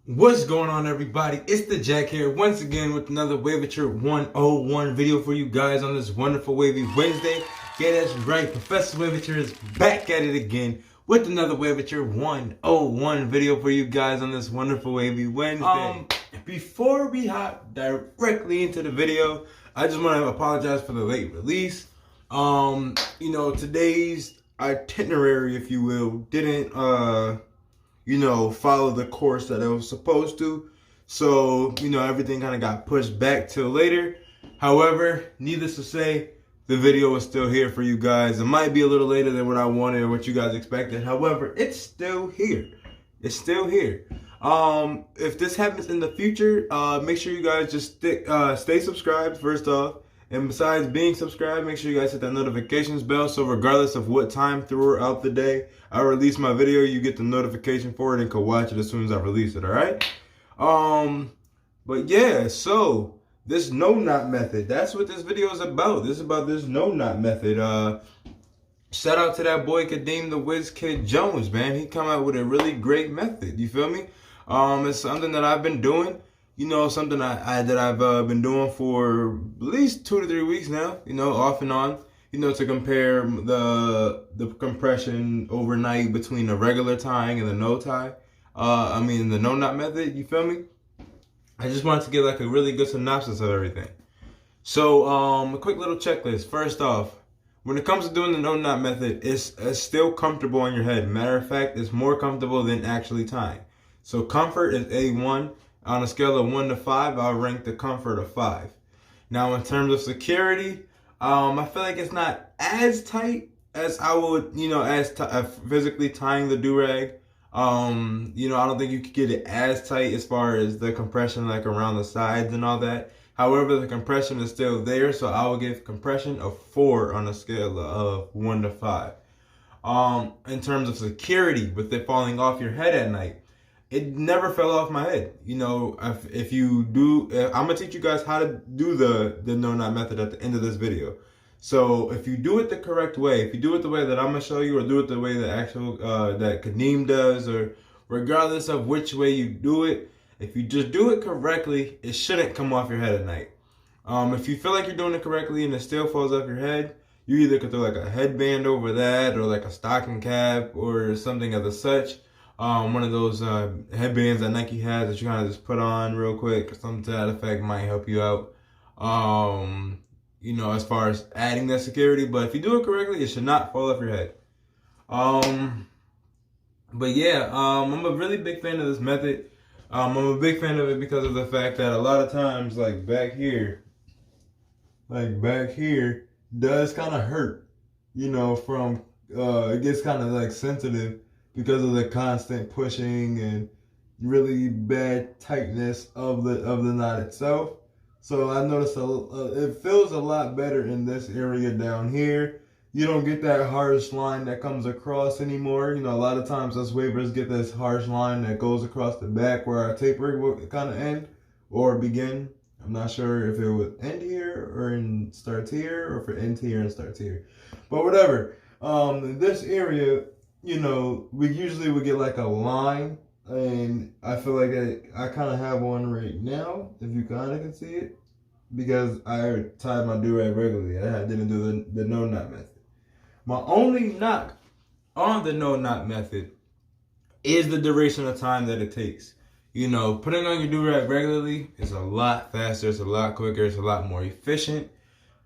What's going on, everybody? It's the Jack here once again with another Waveiture 101 video for you guys on this wonderful Wavy Wednesday. Yeah, that's right. Professor Waveiture is back at it again with another Waveiture 101 video for you guys on this wonderful Wavy Wednesday. Before we hop directly into the video, I just want to apologize for the late release. Today's itinerary, if you will, didn't follow the course that it was supposed to. So, everything kind of got pushed back till later. However, needless to say, the video is still here for you guys. It might be a little later than what I wanted or what you guys expected. However, it's still here. It's still here. If this happens in the future, make sure you guys just stay subscribed first off. And besides being subscribed, make sure you guys hit that notifications bell. So regardless of what time throughout the day I release my video, you get the notification for it and can watch it as soon as I release it, all right? But yeah, so this no-knot method, that's what this video is about. This is about this no-knot method. Shout out to that boy Kadeem the Wiz Kid Jones, man. He come out with a really great method, you feel me? It's something that I've been doing. Something that I've been doing for at least 2 to 3 weeks now, off and on, to compare the compression overnight between the regular tying and the no tie. The no knot method, you feel me? I just wanted to get like a really good synopsis of everything. So, a quick little checklist. First off, when it comes to doing the no knot method, it's still comfortable on your head. Matter of fact, it's more comfortable than actually tying. So comfort is A1. On a scale of 1 to 5, I'll rank the comfort a 5. Now, in terms of security, I feel like it's not as tight as I would, physically tying the DURAG. I don't think you could get it as tight as far as the compression, like around the sides and all that. However, the compression is still there, so I will give compression a 4 on a scale of 1 to 5. In terms of security, with it falling off your head at night, it never fell off my head. If you do, I'm gonna teach you guys how to do the no knot method at the end of this video. So if you do it the correct way, if you do it the way that I'm gonna show you, or do it the way that that Kadeem does, or regardless of which way you do it, if you just do it correctly, it shouldn't come off your head at night. If you feel like you're doing it correctly and it still falls off your head, you either could throw like a headband over that, or like a stocking cap, or something of the such. One of those headbands that Nike has that you kind of just put on real quick, something to that effect might help you out. As far as adding that security, but if you do it correctly, it should not fall off your head. But yeah, I'm a really big fan of this method. I'm a big fan of it because of the fact that a lot of times, like back here does kind of hurt, from, it gets kind of like sensitive because of the constant pushing and really bad tightness of the knot itself. So I noticed it feels a lot better in this area down here. You don't get that harsh line that comes across anymore. A lot of times us wavers get this harsh line that goes across the back where our taper would kind of end or begin. I'm not sure if it would end here or starts here, or if it ends here and starts here. But whatever. In this area, we usually would get like a line, and I feel like I kind of have one right now, if you kind of can see it, because I tied my do-rag regularly. I didn't do the no-knot method. My only knock on the no-knot method is the duration of time that it takes. Putting on your do-rag regularly is a lot faster, it's a lot quicker, it's a lot more efficient.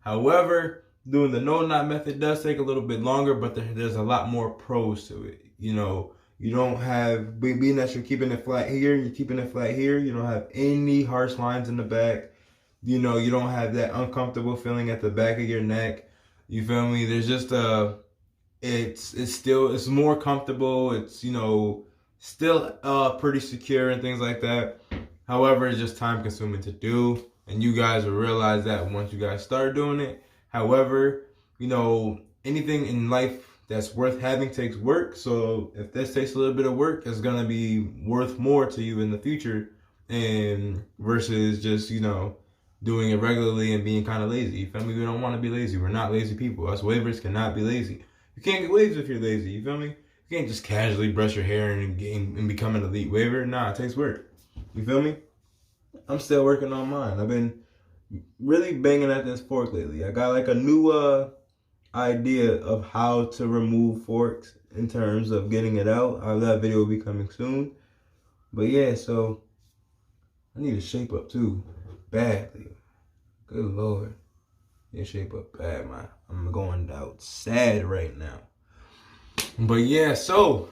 However, doing the no-knot method does take a little bit longer, but there's a lot more pros to it. You don't have, being that you're keeping it flat here, you're keeping it flat here, you don't have any harsh lines in the back. You don't have that uncomfortable feeling at the back of your neck. You feel me? There's just it's more comfortable. It's, still pretty secure and things like that. However, it's just time consuming to do, and you guys will realize that once you guys start doing it. However, anything in life that's worth having takes work. So if this takes a little bit of work, it's going to be worth more to you in the future, and versus just, doing it regularly and being kind of lazy. You feel me? We don't want to be lazy. We're not lazy people. Us wavers cannot be lazy. You can't get lazy if you're lazy. You feel me? You can't just casually brush your hair and become an elite waver. Nah, it takes work. You feel me? I'm still working on mine. I've been really banging at this fork lately. I got like a new idea of how to remove forks in terms of getting it out. That video will be coming soon. But yeah, so I need to shape up too, badly. Good Lord. Need to shape up bad, man. I'm going out sad right now. But yeah, so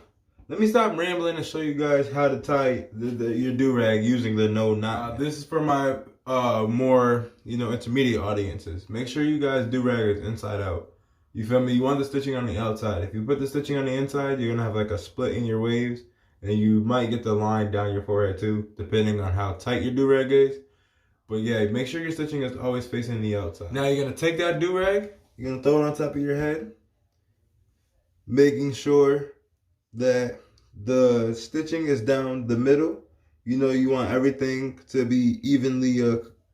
let me stop rambling and show you guys how to tie your do-rag using the no knot. This is for my more, intermediate audiences. Make sure you guys do-rag is inside out. You feel me? You want the stitching on the outside. If you put the stitching on the inside, you're gonna have like a split in your waves, and you might get the line down your forehead too, depending on how tight your do-rag is. But yeah, make sure your stitching is always facing the outside. Now you're gonna take that do-rag, you're gonna throw it on top of your head, making sure that the stitching is down the middle. You want everything to be evenly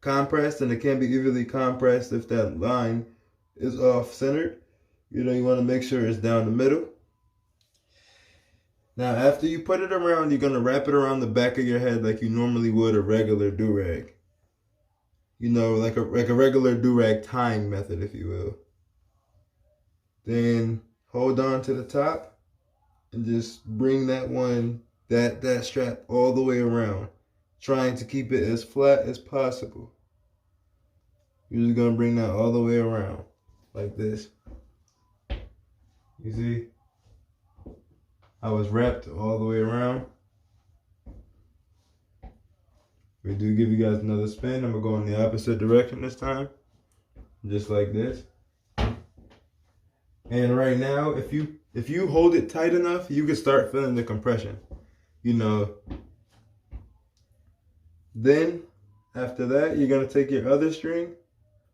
compressed, and it can be evenly compressed if that line is off centered. You want to make sure it's down the middle. Now, after you put it around, you're going to wrap it around the back of your head like you normally would a regular do-rag. Like a regular do-rag tying method, if you will. Then hold on to the top and just bring that strap all the way around, trying to keep it as flat as possible. You're just going to bring that all the way around like this. You see? I was wrapped all the way around. We do give you guys another spin. I'm going to go in the opposite direction this time. Just like this. And right now, if you hold it tight enough, you can start feeling the compression. Then, after that, you're going to take your other string,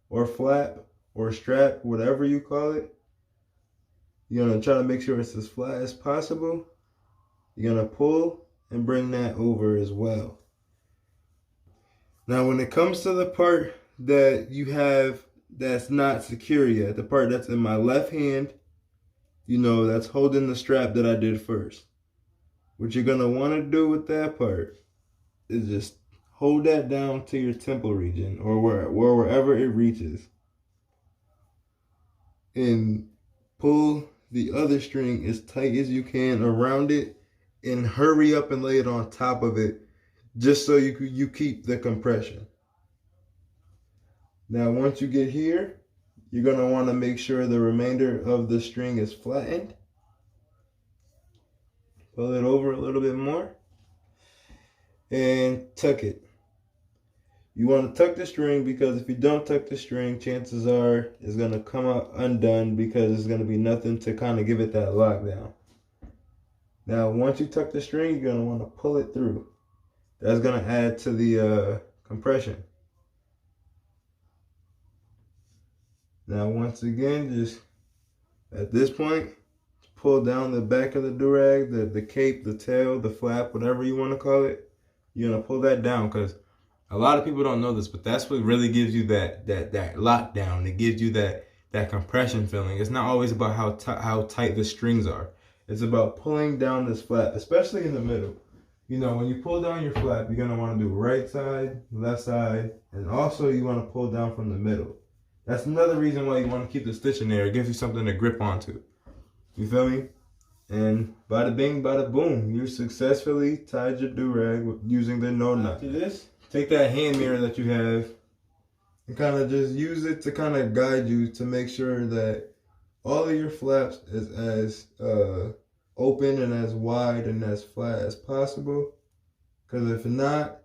or flap, or strap, whatever you call it. You're going to try to make sure it's as flat as possible. You're going to pull and bring that over as well. Now, when it comes to the part that you have that's not secure yet, the part that's in my left hand, that's holding the strap that I did first. What you're going to want to do with that part is just hold that down to your temple region, or wherever it reaches. And pull the other string as tight as you can around it, and hurry up and lay it on top of it, just so you keep the compression. Now, once you get here, you're going to want to make sure the remainder of the string is flattened. Pull it over a little bit more and tuck it. You want to tuck the string, because if you don't tuck the string, chances are it's going to come out undone, because there's going to be nothing to kind of give it that lockdown. Now, once you tuck the string, you're going to want to pull it through. That's going to add to the compression. Now, once again, just at this point, pull down the back of the do-rag, the cape, the tail, the flap, whatever you want to call it. You're going to pull that down, because a lot of people don't know this, but that's what really gives you that lockdown. It gives you that compression feeling. It's not always about how tight the strings are. It's about pulling down this flap, especially in the middle. When you pull down your flap, you're going to want to do right side, left side, and also you want to pull down from the middle. That's another reason why you want to keep the stitch in there. It gives you something to grip onto. You feel me? And bada bing, bada boom. You successfully tied your do-rag using the no knot. After this, take that hand mirror that you have and kind of just use it to kind of guide you to make sure that all of your flaps is as open and as wide and as flat as possible. Because if not,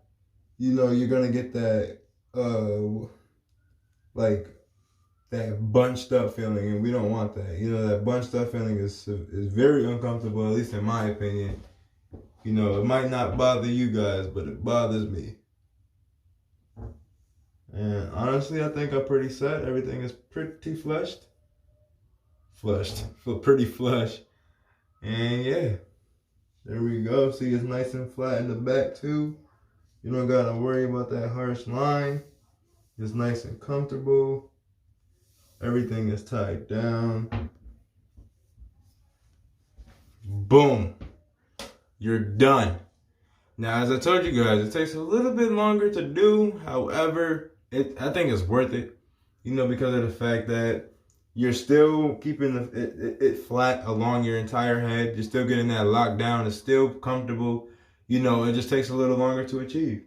you're going to get that like that bunched up feeling, and we don't want that. That bunched up feeling is very uncomfortable, at least in my opinion. It might not bother you guys, but it bothers me. And honestly, I think I'm pretty set. Everything is pretty flushed. Feel pretty flush. And yeah, there we go. See, it's nice and flat in the back too. You don't gotta worry about that harsh line. It's nice and comfortable. Everything is tied down. Boom. You're done. Now, as I told you guys, it takes a little bit longer to do. However, I think it's worth it, you know, because of the fact that you're still keeping it flat along your entire head. You're still getting that lockdown. It's still comfortable. You know, it just takes a little longer to achieve.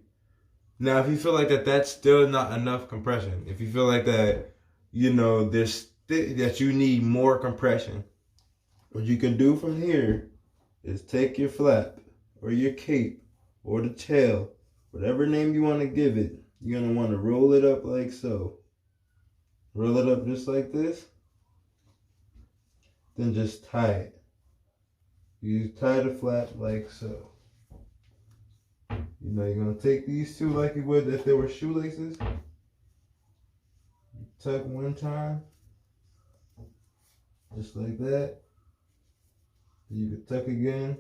Now, if you feel like that's still not enough compression, if you feel like that, you know, that you need more compression, what you can do from here is take your flap or your cape or the tail, whatever name you want to give it. You're going to want to roll it up like so. Roll it up just like this. Then just tie it. You tie the flap like so. You know, you're going to take these two like you would if they were shoelaces. Tuck one time. Just like that. You can tuck again.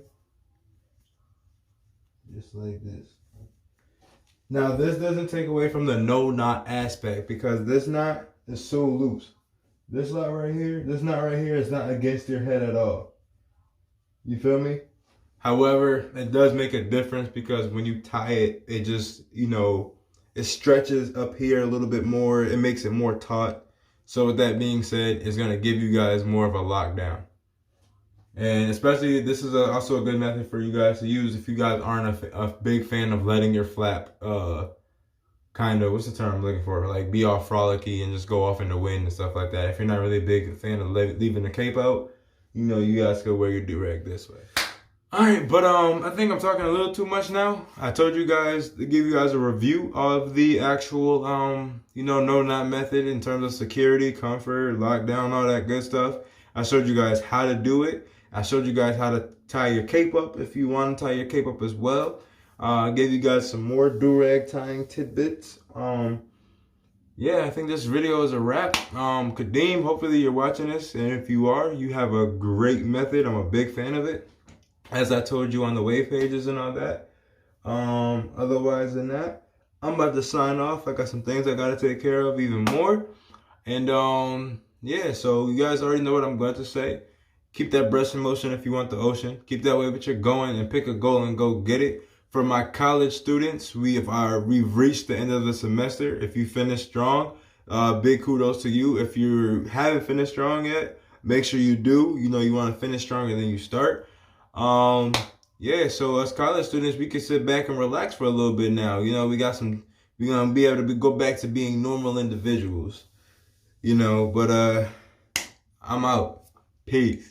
Just like this. Now, this doesn't take away from the no knot aspect, because this knot is so loose. This knot right here is not against your head at all. You feel me? However, it does make a difference, because when you tie it, it just, you know, it stretches up here a little bit more. It makes it more taut. So with that being said, it's going to give you guys more of a lockdown. And especially, this is also a good method for you guys to use if you guys aren't a big fan of letting your flap, kind of, what's the term I'm looking for? Like, be all frolicky and just go off in the wind and stuff like that. If you're not really a big fan of leaving the cape out, you know, you guys could wear your DURAG this way. Alright, but I think I'm talking a little too much now. I told you guys to give you guys a review of the actual, you know, no knot method in terms of security, comfort, lockdown, all that good stuff. I showed you guys how to do it. I showed you guys how to tie your cape up if you want to tie your cape up as well. I gave you guys some more DURAG tying tidbits. Yeah, I think this video is a wrap. Kadeem, hopefully you're watching this, and if you are, you have a great method. I'm a big fan of it, as I told you on the wave pages and all that. Otherwise than that, I'm about to sign off. I got some things I gotta take care of even more. And yeah, so you guys already know what I'm going to say. Keep that breast in motion if you want the ocean. Keep that Waveiture going and pick a goal and go get it. For my college students, we've reached the end of the semester. If you finished strong, big kudos to you. If you haven't finished strong yet, make sure you do. You know, you want to finish stronger than you start. Yeah, so as college students, we can sit back and relax for a little bit now. You know, we're gonna be able to go back to being normal individuals. You know, but I'm out. Peace.